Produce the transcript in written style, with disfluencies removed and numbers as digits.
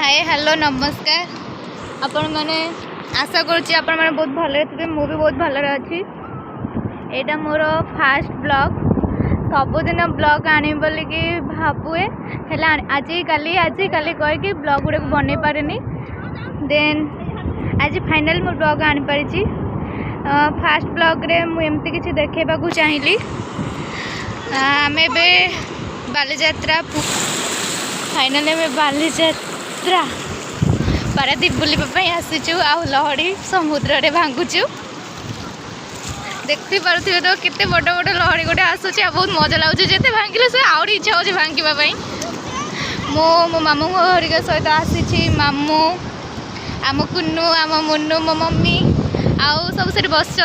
hi hello नमस्कार आपण मैंने आशा करुँच आपण मैंने बहुत भल थे मु भी बहुत भल अच्छी यहाँ मोर फास्ट ब्लॉग सबुदिन ब्लॉग आनी बोलिकी भावे आज काली कहीकि ब्लॉग गुड़ा बन पारे देन आज फाइनल मो ब्लॉग आनी पारी फास्ट ब्लॉग रे मुझे किसी देखा चाहिए आम बालीजात्रा फाइनल बालीजात्रा पारादीप बुलवाई आसीचु आ लहड़ी समुद्र रे भांगुचु देखते पारे तो केते बड़ बड़ लहड़ी गोटे आसूची बहुत मजा लगुच जिते भांगिले से आउरी इच्छा हो भांगापी मो मामू हरिका सहित आसी मामू आम कुन्नू आम मुन्नू मो मम्मी आउ सब से बस